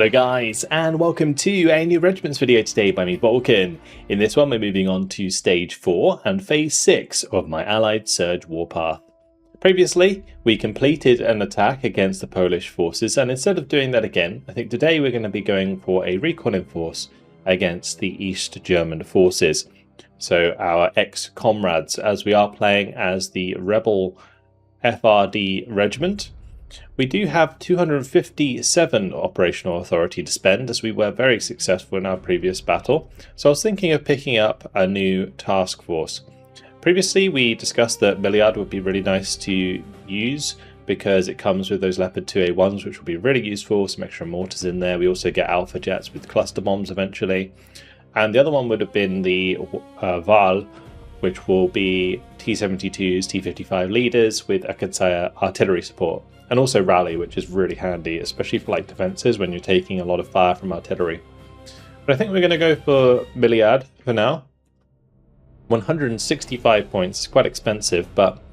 Hello guys, and welcome to a new Regiments video today by me, Vulcan. In this one we're moving on to Stage 4 and Phase 6 of my Allied Surge Warpath. Previously, we completed an attack against the Polish forces, and instead of doing that again, I think today we're going to be going for a Recon in force against the East German forces. So our ex-comrades, as we are playing as the Rebel FRD Regiment. We do have 257 operational authority to spend, as we were very successful in our previous battle. So I was thinking of picking up a new task force. Previously we discussed that Milliard would be really nice to use because it comes with those Leopard 2A1s, which will be really useful, some extra mortars in there. We also get Alpha Jets with cluster bombs eventually. And the other one would have been the Val, which will be T-72s, T-55 leaders with Akatsaya artillery support. And also rally, which is really handy, especially for like defenses when you're taking a lot of fire from artillery. But I think we're going to go for Milliard for now. 165 points is quite expensive, but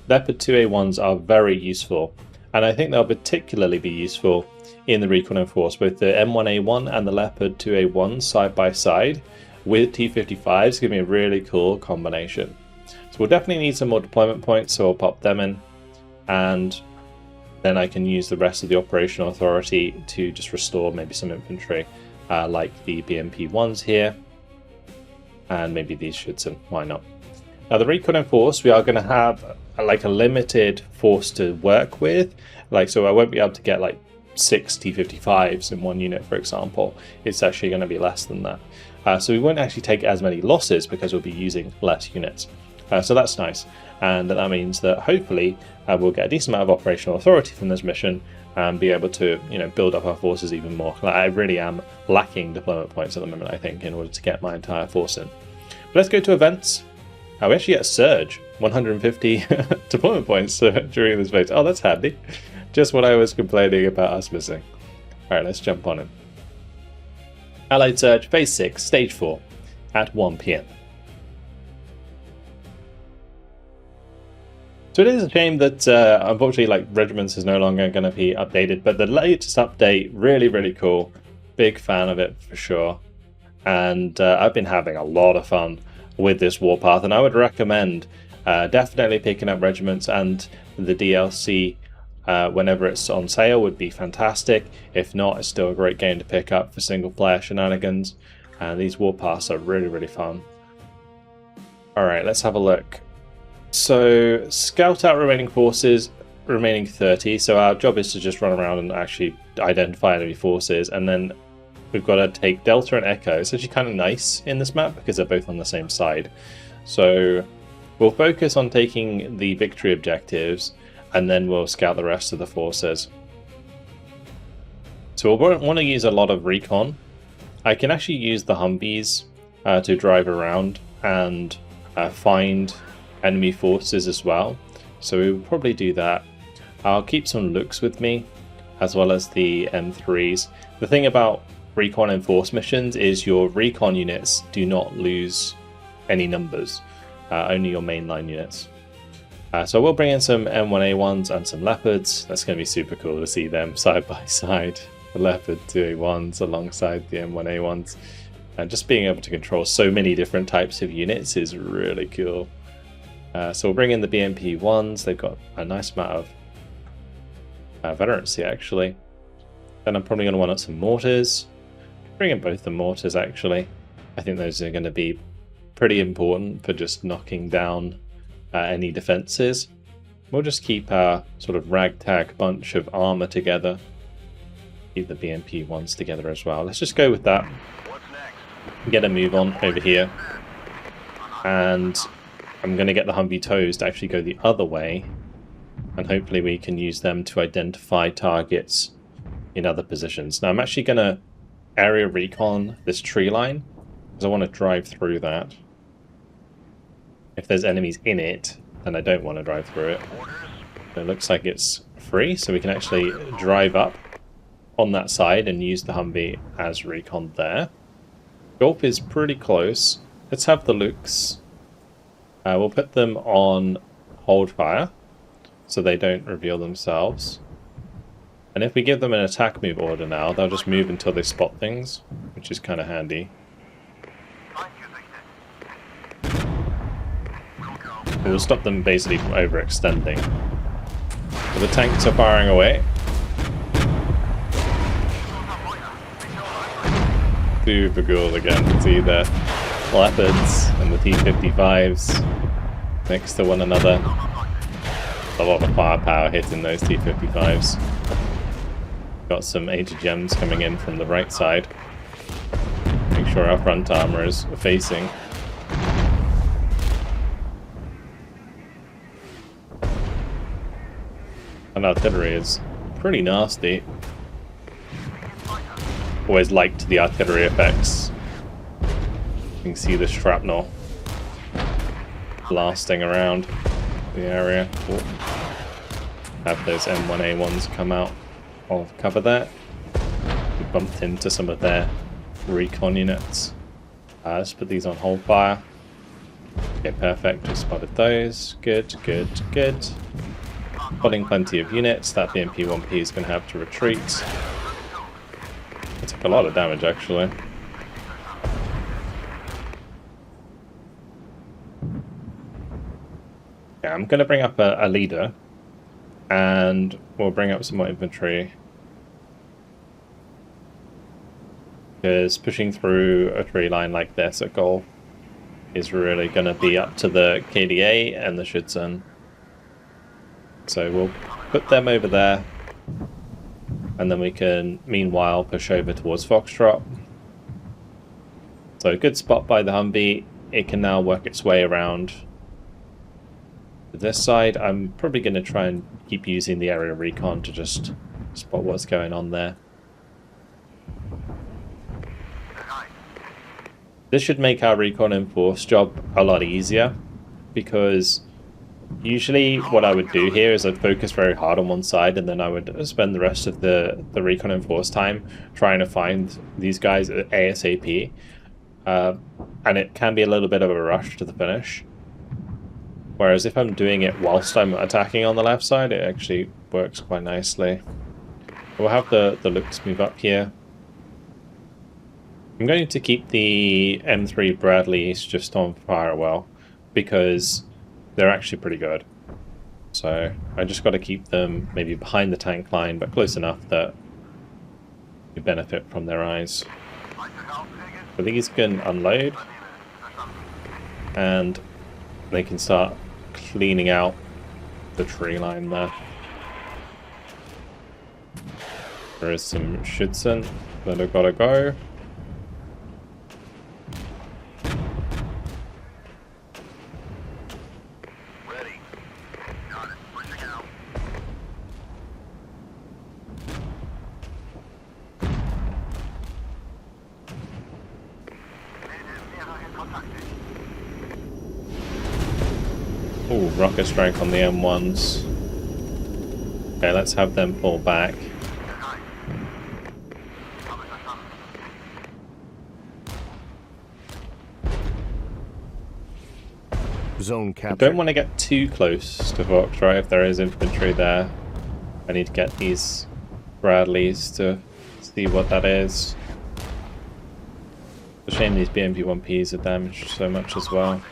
Leopard 2A1s are very useful. And I think they'll particularly be useful in the Recon in force. Both the M1A1 and the Leopard 2A1 side by side with T-55s give me a really cool combination. So we'll definitely need some more deployment points, so I'll pop them in. And then I can use the rest of the operational authority to just restore maybe some infantry, like the BMP-1s here, and maybe these Schützen, why not? Now the Recon in force, we are going to have like a limited force to work with, so I won't be able to get like 6 T-55s in one unit, for example. It's actually going to be less than that. So we won't actually take as many losses because we'll be using less units. So that's nice, and that means that hopefully we'll get a decent amount of operational authority from this mission and be able to, build up our forces even more. I really am lacking deployment points at the moment, I think, in order to get my entire force in. But let's go to events. We actually get a surge, 150 deployment points during this phase. Oh, that's handy. Just what I was complaining about us missing. All right, let's jump on in. Allied Surge, Phase 6, Stage 4, at 1 PM. So it is a shame that unfortunately Regiments is no longer going to be updated, but the latest update, really cool. Big fan of it for sure. And I've been having a lot of fun with this warpath, and I would recommend definitely picking up Regiments, and the DLC whenever it's on sale would be fantastic. If not, it's still a great game to pick up for single player shenanigans, and these warpaths are really fun. Alright, let's have a look. So, scout out remaining forces, remaining 30. So our job is to just run around and actually identify enemy forces. And then we've got to take Delta and Echo. It's actually kind of nice in this map because they're both on the same side. So we'll focus on taking the victory objectives, and then we'll scout the rest of the forces. So we'll want to use a lot of Recon. I can actually use the Humvees to drive around and find enemy forces as well, so we will probably do that. I'll keep some looks with me as well as the M3s. The thing about Recon in force missions is your Recon units do not lose any numbers, only your mainline units. So we'll bring in some M1A1s and some Leopards. That's going to be super cool to see them side by side, the Leopard 2A1s alongside the M1A1s, and just being able to control so many different types of units is really cool. So we'll bring in the BMP-1s. They've got a nice amount of veterancy, actually. Then I'm probably going to want some mortars. Bring in both the mortars, actually. I think those are going to be pretty important for just knocking down any defenses. We'll just keep our sort of ragtag bunch of armor together. Keep the BMP-1s together as well. Let's just go with that. Get a move on over here. And I'm going to get the Humvee toes to actually go the other way, and hopefully we can use them to identify targets in other positions. Now I'm actually going to area recon this tree line, because I want to drive through that. If there's enemies in it, then I don't want to drive through it. So it looks like it's free, so we can actually drive up on that side and use the Humvee as recon there. Gulf is pretty close. Let's have the looks. We'll put them on hold fire so they don't reveal themselves. And if we give them an attack move order now, they'll just move until they spot things, which is kind of handy. It will stop them basically from overextending. But the tanks are firing away. Super cool again. See the Leopards and the T-55s next to one another. A lot of firepower hitting those T-55s. Got some HGMs coming in from the right side. Make sure our front armor is facing. And artillery is pretty nasty. Always liked the artillery effects. You can see the shrapnel blasting around the area. Ooh. Have those M1A1s come out of cover there. We bumped into some of their recon units. Let's put these on hold fire. Okay, perfect. We spotted those. Good, good, good. Spotting plenty of units. That BMP-1P is going to have to retreat. It took a lot of damage, actually. Yeah, I'm going to bring up a leader. And we'll bring up some more infantry. Because pushing through a tree line like this at goal is really going to be up to the KDA and the Schützen. So we'll put them over there. And then we can, meanwhile, push over towards Foxtrot. So a good spot by the Humvee. It can now work its way around to this side. I'm probably going to try and keep using the area recon to just spot what's going on there. This should make our recon enforce job a lot easier, because usually what I would do here is I'd focus very hard on one side, and then I would spend the rest of the recon enforce time trying to find these guys ASAP. And it can be a little bit of a rush to the finish. Whereas if I'm doing it whilst I'm attacking on the left side, it actually works quite nicely. We'll have the looks move up here. I'm going to keep the M3 Bradleys just on fire well, because they're actually pretty good. So I just got to keep them maybe behind the tank line, but close enough that you benefit from their eyes. So these can unload, and they can start cleaning out the tree line there. There is some Schützen that have got to go. Ooh, rocket strike on the M1s. Okay, let's have them pull back. Zone capture. I don't want to get too close to Foxtrot if there is infantry there. I need to get these Bradleys to see what that is. It's a shame these BMP-1Ps are damaged so much as well.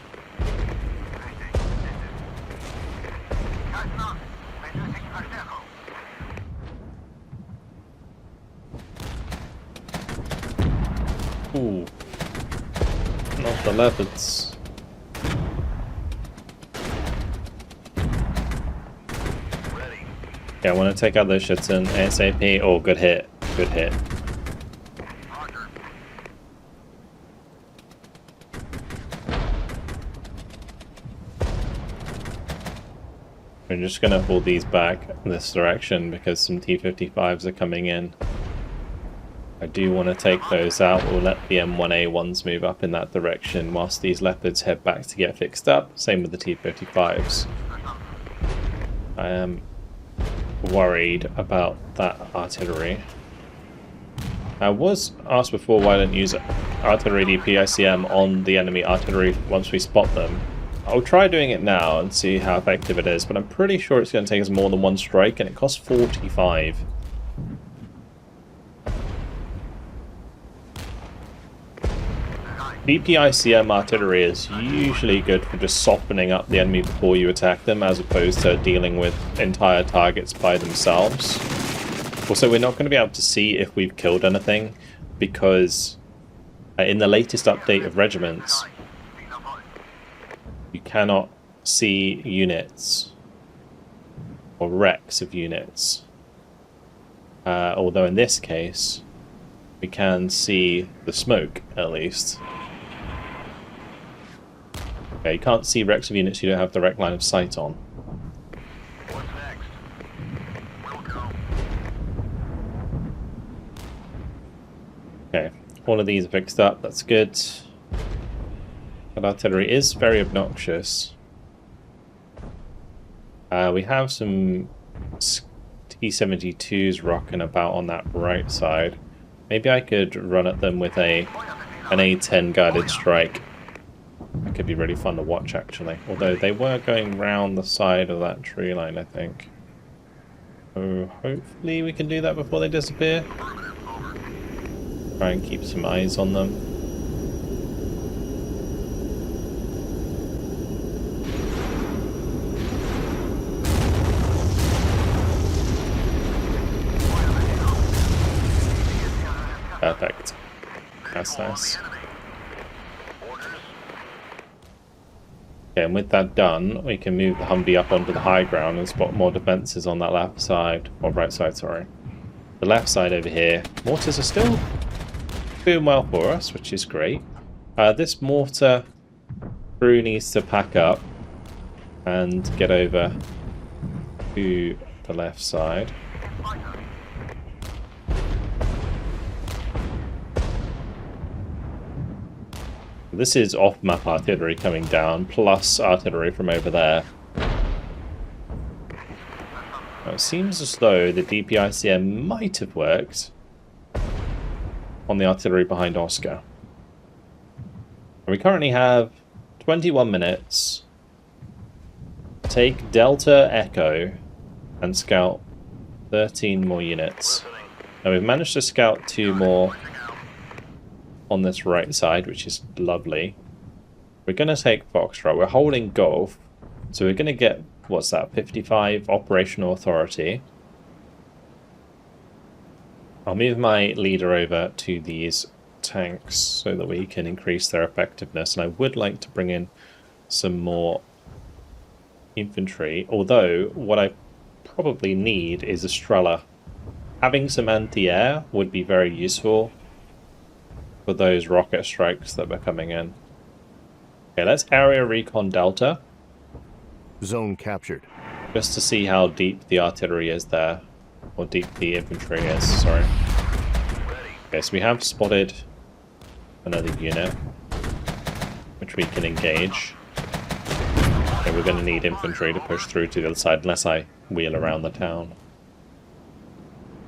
Ooh, not the Leopards. Yeah, I want to take out those Schützen ASAP. Oh, good hit. Good hit. We're just going to pull these back in this direction because some T-55s are coming in. I do want to take those out. We'll let the M1A1s move up in that direction whilst these Leopards head back to get fixed up. Same with the T-55s. I am worried about that artillery. I was asked before why I don't use artillery DPICM on the enemy artillery once we spot them. I'll try doing it now and see how effective it is, but I'm pretty sure it's going to take us more than one strike, and it costs 45. DPICM artillery is usually good for just softening up the enemy before you attack them, as opposed to dealing with entire targets by themselves. Also, we're not going to be able to see if we've killed anything, because in the latest update of Regiments, you cannot see units or wrecks of units. Although in this case, we can see the smoke, at least. Okay, you can't see wrecks of units you don't have direct line of sight on. What's next? Welcome. Okay, all of these are fixed up, that's good. That artillery is very obnoxious. We have some T-72s rocking about on that right side. Maybe I could run at them with an A-10 guided strike. That could be really fun to watch, actually. Although they were going round the side of that tree line, I think. So hopefully we can do that before they disappear. Try and keep some eyes on them. Perfect. That's nice. Okay, and with that done, we can move the Humvee up onto the high ground and spot more defences on that left side, or right side, sorry. The left side over here, mortars are still doing well for us, which is great. This mortar crew needs to pack up and get over to the left side. This is off-map artillery coming down, plus artillery from over there. Now, it seems as though the DPICM might have worked on the artillery behind Oscar. We currently have 21 minutes. Take Delta Echo and scout 13 more units. Now we've managed to scout 2 more on this right side, which is lovely. We're going to take Foxtrot. We're holding Golf, so we're going to get, what's that, 55 operational authority. I'll move my leader over to these tanks so that we can increase their effectiveness, and I would like to bring in some more infantry, although what I probably need is a Strela. Having some anti-air would be very useful for those rocket strikes that were coming in. Okay, let's area recon Delta. Zone captured. Just to see how deep the artillery is there. Or deep the infantry is, sorry. Okay, so we have spotted another unit, which we can engage. Okay, we're going to need infantry to push through to the other side, unless I wheel around the town.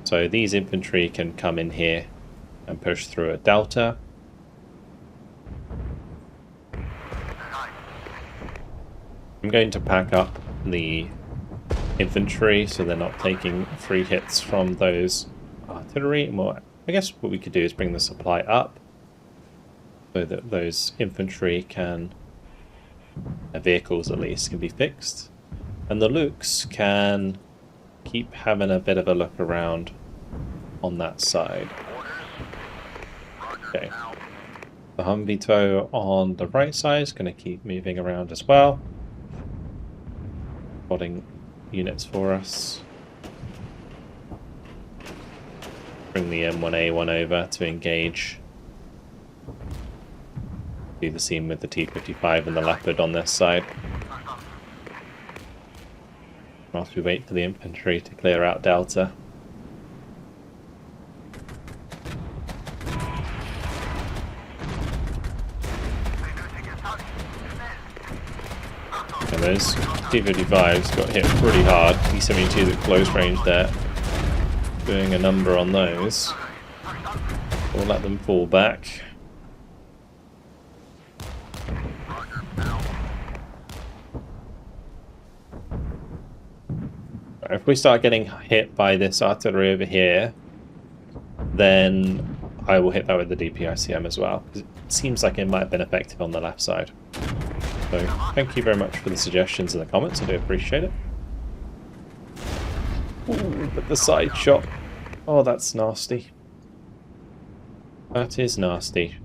So these infantry can come in here and push through a Delta. I'm going to pack up the infantry so they're not taking free hits from those artillery. Well, I guess what we could do is bring the supply up so that those infantry can, their vehicles at least, can be fixed. And the Lukes can keep having a bit of a look around on that side. Okay, the Humvee tow on the right side is going to keep moving around as well, spotting units for us. Bring the M1A1 over to engage. Do the same with the T-55 and the Leopard on this side. Whilst we wait for the infantry to clear out Delta. And those T-55s got hit pretty hard. T-72 at close range there. Doing a number on those. We'll let them fall back. If we start getting hit by this artillery over here, then I will hit that with the DPICM as well. It seems like it might have been effective on the left side. So thank you very much for the suggestions in the comments. I do appreciate it. Ooh, but the side shot. Oh, that's nasty. That is nasty.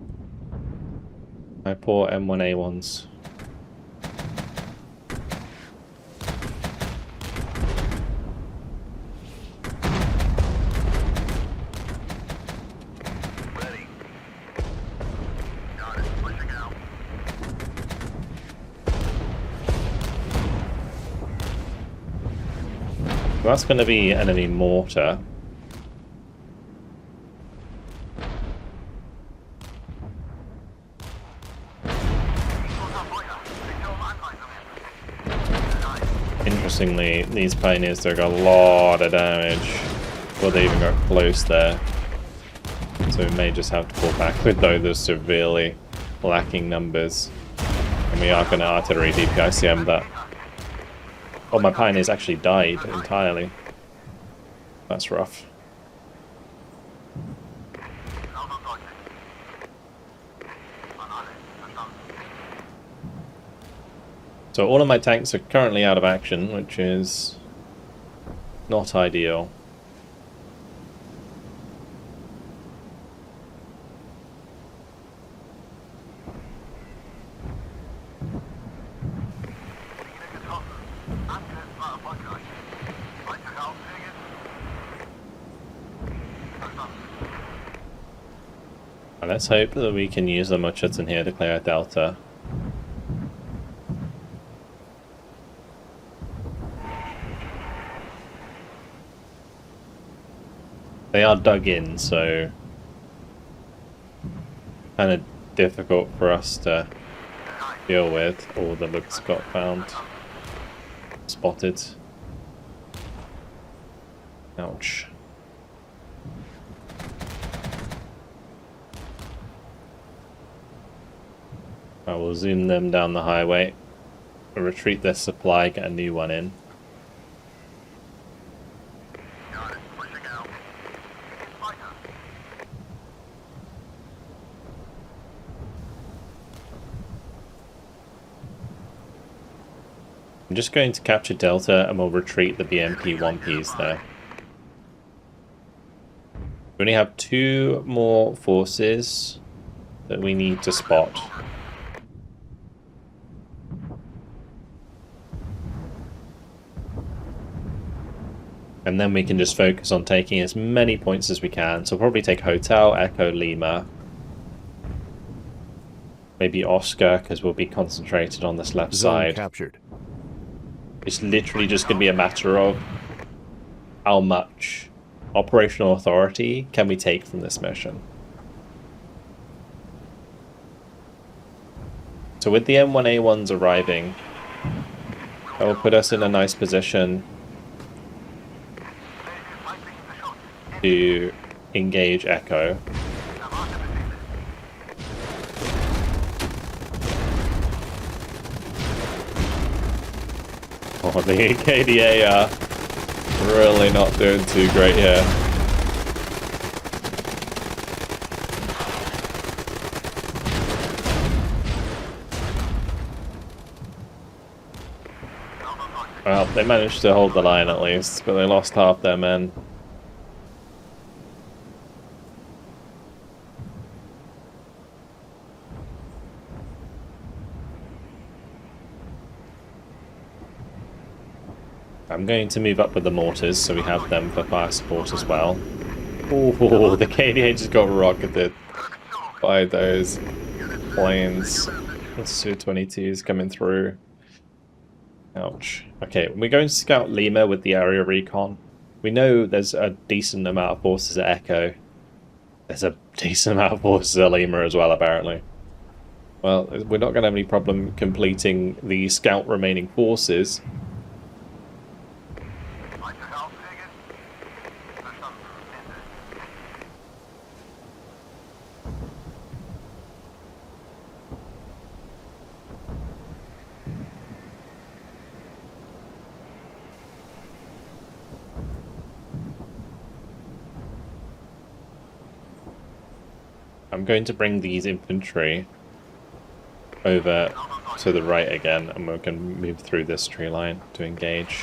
My poor M1A1s. Ready. Got it. Pushing out. That's going to be enemy mortar. Interestingly, these pioneers took a lot of damage before they even got close there. So we may just have to pull back with those severely lacking numbers. And we are going to artillery DPICM that. Oh, my pioneers actually died entirely. That's rough. So all of my tanks are currently out of action, which is not ideal. And let's hope that we can use the Mutcherson here to clear Delta. They are dug in, so kind of difficult for us to deal with. All the looks got found. Spotted. Ouch. I will zoom them down the highway, retreat their supply, get a new one in. I'm just going to capture Delta and we'll retreat the BMP 1Ps there. We only have 2 more forces that we need to spot. And then we can just focus on taking as many points as we can. So we'll probably take Hotel, Echo, Lima. Maybe Oscar, because we'll be concentrated on this left Zone side. captured. It's literally just going to be a matter of how much operational authority can we take from this mission. So with the M1A1s arriving, that will put us in a nice position to engage Echo. Oh, the KDA are really not doing too great here. Well, they managed to hold the line at least, but they lost half their men. I'm going to move up with the mortars, so we have them for fire support as well. Oh, the KDA just got rocketed by those planes. The Su-22s coming through. Ouch. Okay, we're going to scout Lima with the area recon. We know there's a decent amount of forces at Echo. There's a decent amount of forces at Lima as well, apparently. Well, we're not going to have any problem completing the scout remaining forces. I'm going to bring these infantry over to the right again, and we're going to move through this tree line to engage.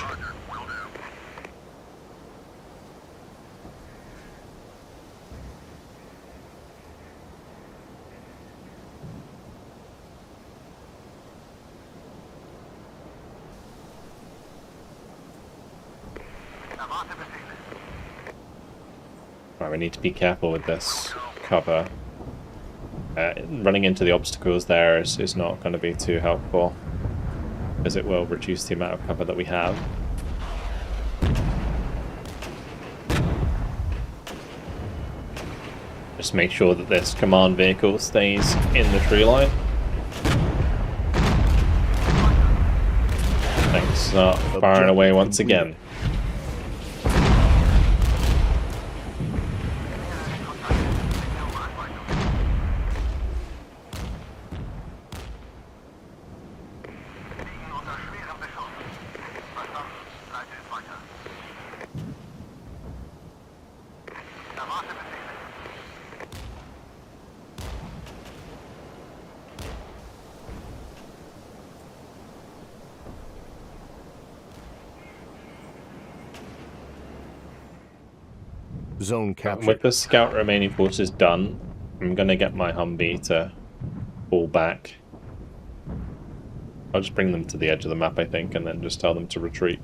Right, we need to be careful with this cover. Running into the obstacles there is not going to be too helpful, as it will reduce the amount of cover that we have. Just make sure that this command vehicle stays in the tree line. Thanks, start firing away once again. Zone captured. With the scout remaining forces done, I'm going to get my Humvee to fall back. I'll just bring them to the edge of the map, I think, and then just tell them to retreat.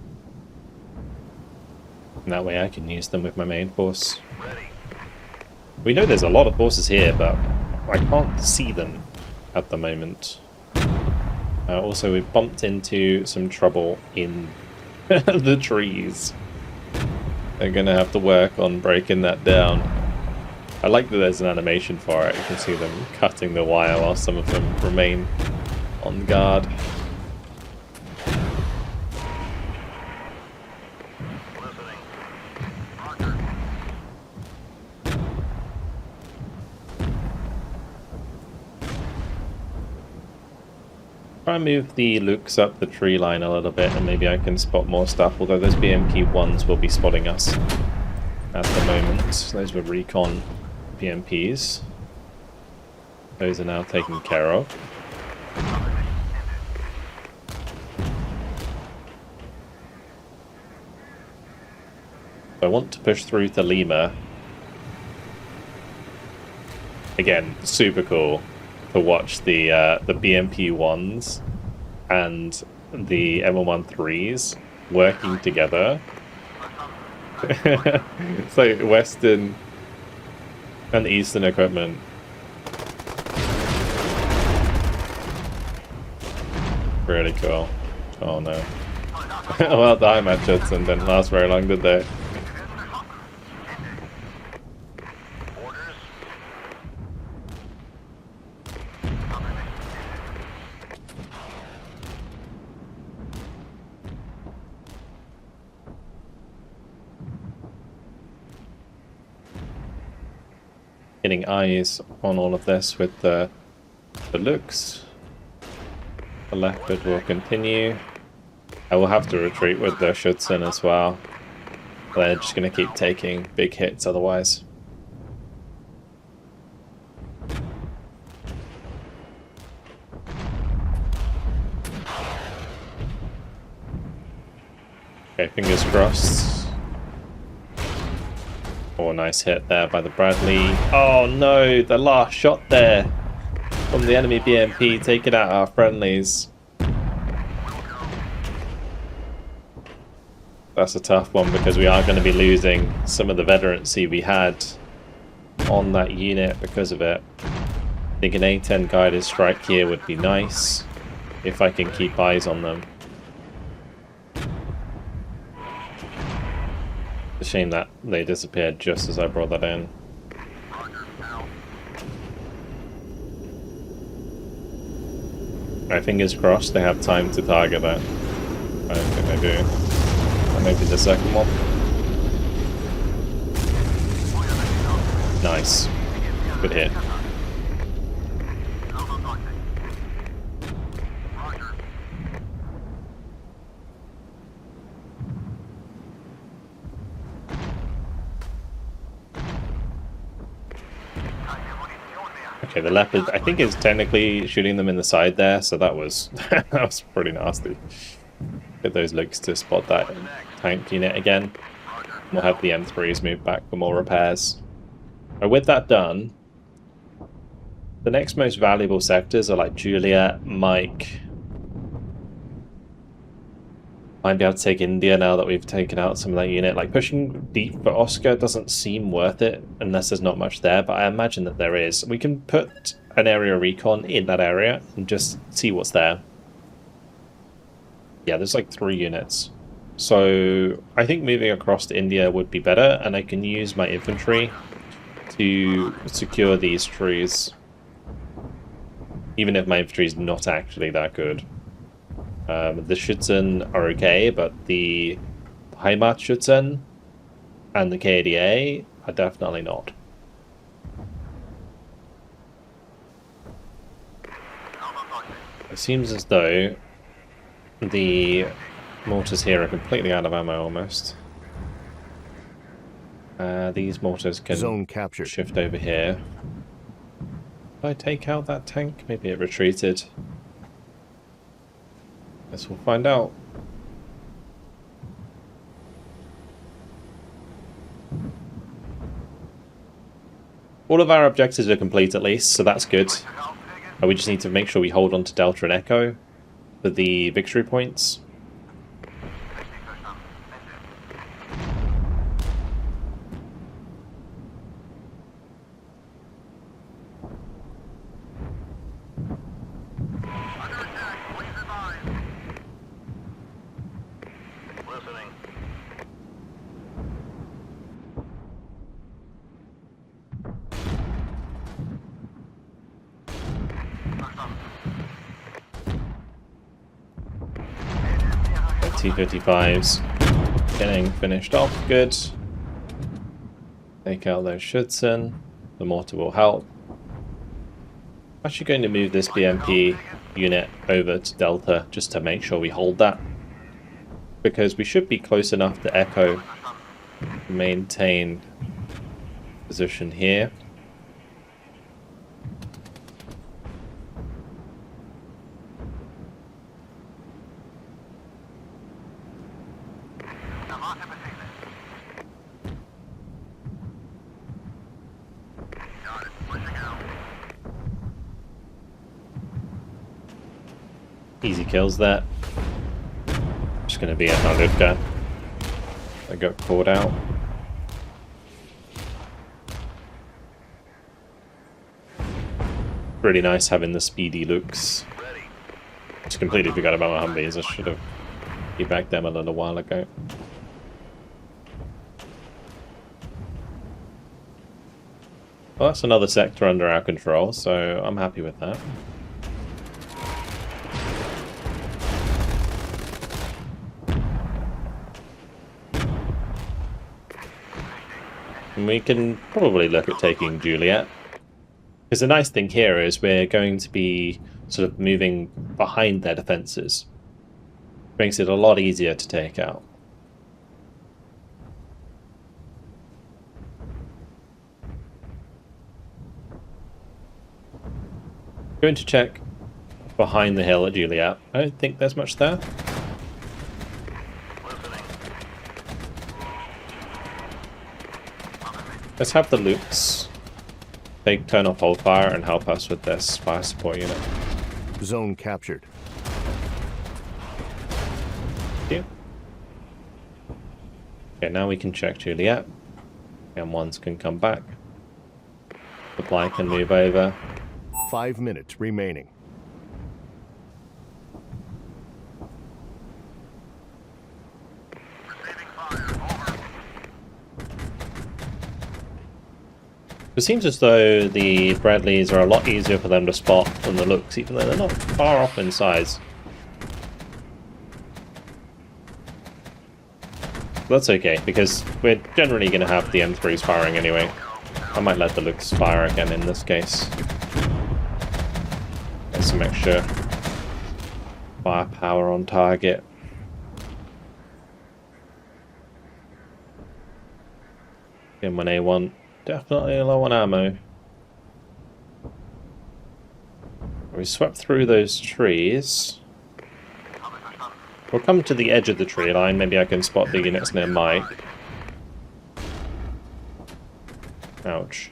And that way I can use them with my main force. We know there's a lot of forces here, but I can't see them at the moment. Also, we've bumped into some trouble in the trees. They're going to have to work on breaking that down. I like that there's an animation for it. You can see them cutting the wire while some of them remain on guard. Try and move the looks up the tree line a little bit, and maybe I can spot more stuff, although those BMP-1s will be spotting us at the moment. Those were Recon BMPs. Those are now taken care of. I want to push through to Lima. Again, super cool to watch the BMP-1s and the M113s working together. It's like Western and Eastern equipment. Really cool. Oh no. Well, the IMAT Judson didn't last very long, did they? Getting eyes on all of this with the looks. The leopard will continue. I will have to retreat with the Schutzen as well. They're just going to keep taking big hits otherwise. Okay, fingers crossed. Oh, nice hit there by the Bradley. Oh no, the last shot there from the enemy BMP taking out our friendlies. That's a tough one because we are going to be losing some of the veterancy we had on that unit because of it. I think an A-10 guided strike here would be nice if I can keep eyes on them. It's a shame that they disappeared just as I brought that in. My fingers crossed they have time to target that. I don't think they do. Or maybe the second one. Nice. Good hit. Okay, the Leopard, I think, is technically shooting them in the side there, so that was that was pretty nasty. Get those looks to spot that tank unit again. We'll have the M3s move back for more repairs. And with that done, the next most valuable sectors are like Juliet, Mike. Might be able to take India now that we've taken out some of that unit. Like, pushing deep for Oscar doesn't seem worth it unless there's not much there, but I imagine that there is. We can put an area recon in that area and just see what's there. Yeah, there's like 3 units. So I think moving across to India would be better, and I can use my infantry to secure these trees. Even if my infantry is not actually that good. The Schützen are okay, but the Heimatschützen and the KDA are definitely not. It seems as though the mortars here are completely out of ammo almost. These mortars can Zone captured. shift over here. Did I take out that tank? Maybe it retreated. Guess we'll find out. All of our objectives are complete at least, so that's good. We just need to make sure we hold on to Delta and Echo for the victory points. T-55s getting finished off, good. Take out those Schützen. The mortar will help. I'm actually going to move this BMP unit over to Delta just to make sure we hold that, because we should be close enough to Echo to maintain position here. Easy kills there. Just going to be a Naludka. I got caught out. Really nice having the speedy looks. Just completely forgot about my Humvees. I should have evac them a little while ago. Well, that's another sector under our control, so I'm happy with that. And we can probably look at taking Juliet. Because the nice thing here is we're going to be sort of moving behind their defences. Makes it a lot easier to take out. Going to check behind the hill at Juliet. I don't think there's much there. Let's have the Lukes turn off hold fire and help us with this fire support unit. Zone captured. Yeah. Okay, now we can check Juliet. M1s can come back. Supply can move over. 5 minutes remaining. It seems as though the Bradleys are a lot easier for them to spot than the Looks, even though they're not far off in size. That's okay, because we're generally going to have the M3s firing anyway. I might let the Looks fire again in this case. Get some extra firepower on target. M1A1. Definitely low on ammo. We swept through those trees. We'll come to the edge of the tree line. Maybe I can spot the units near Mike. Ouch.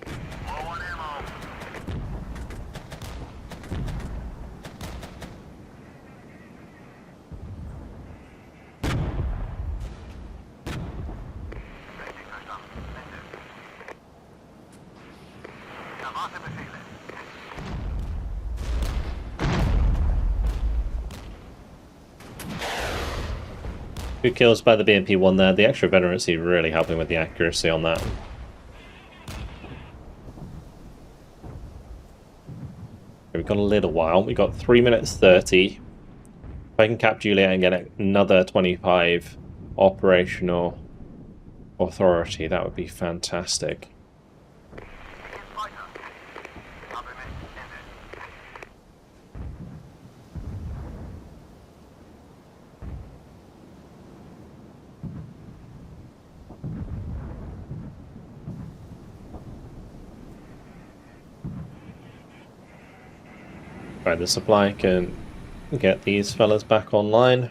Good kills by the BMP-1 there. The extra veterancy really helping with the accuracy on that. We've got a little while. We've got 3 minutes 30. If I can cap Juliet and get another 25 operational authority, that would be fantastic. Right, the supply can get these fellas back online.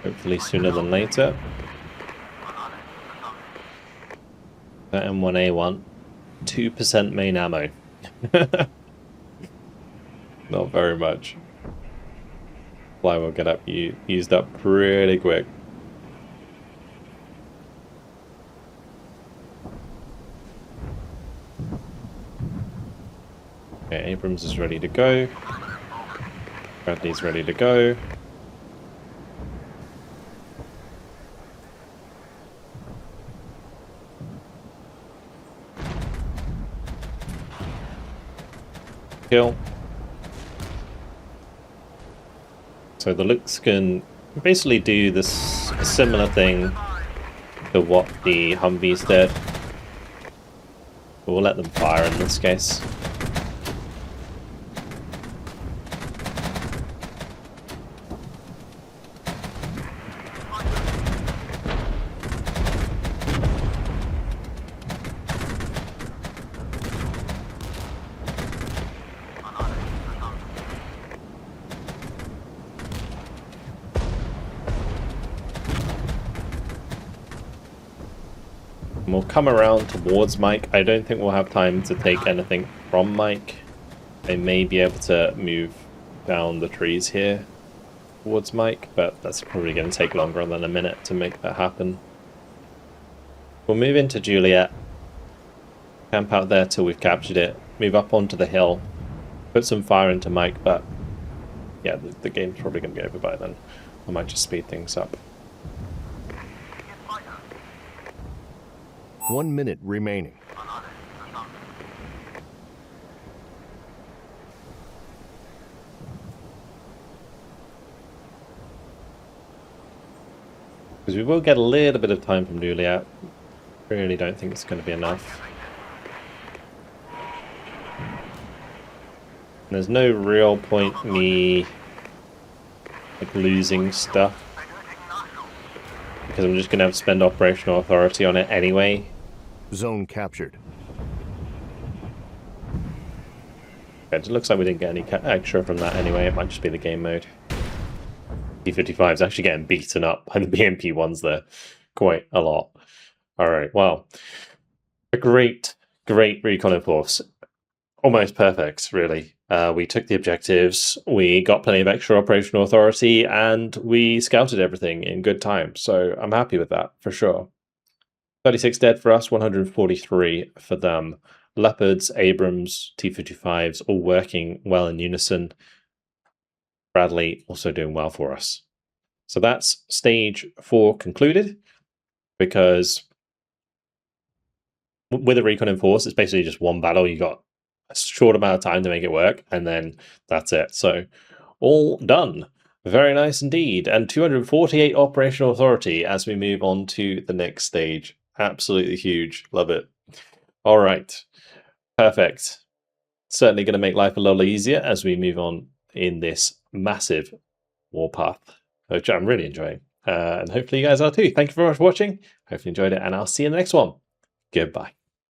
Hopefully sooner than later. That M1A1. 2% main ammo. Not very much. Supply will get used up pretty quick. Okay, Abrams is ready to go. Bradley's ready to go. Kill. So the Looks can basically do this similar thing to what the Humvees did. But we'll let them fire in this case. And we'll come around towards Mike. I don't think we'll have time to take anything from Mike. They may be able to move down the trees here towards Mike, but that's probably going to take longer than a minute to make that happen. We'll move into Juliet, camp out there till we've captured it, move up onto the hill, put some fire into Mike, but yeah, the game's probably going to be over by then. I might just speed things up. 1 minute remaining. Because we will get a little bit of time from Juliet. Really don't think it's going to be enough. There's no real point me like losing stuff, because I'm just going to have to spend operational authority on it anyway. Zone captured. It looks like we didn't get any extra from that anyway. It might just be the game mode. T-55 is actually getting beaten up by the BMP ones there quite a lot. Alright, well, a great recon in force. Almost perfect, really. We took the objectives, we got plenty of extra operational authority, and we scouted everything in good time. So I'm happy with that, for sure. 36 dead for us, 143 for them. Leopards, Abrams, T-55s, all working well in unison. Bradley also doing well for us. So that's stage 4 concluded, because with a recon in force, it's basically just one battle. You got a short amount of time to make it work, and then that's it. So all done. Very nice indeed. And 248 operational authority as we move on to the next stage. Absolutely huge. Love it. All right. Perfect. Certainly going to make life a little easier as we move on in this massive warpath, which I'm really enjoying. And hopefully you guys are too. Thank you very much for watching. Hopefully you enjoyed it, and I'll see you in the next one. Goodbye.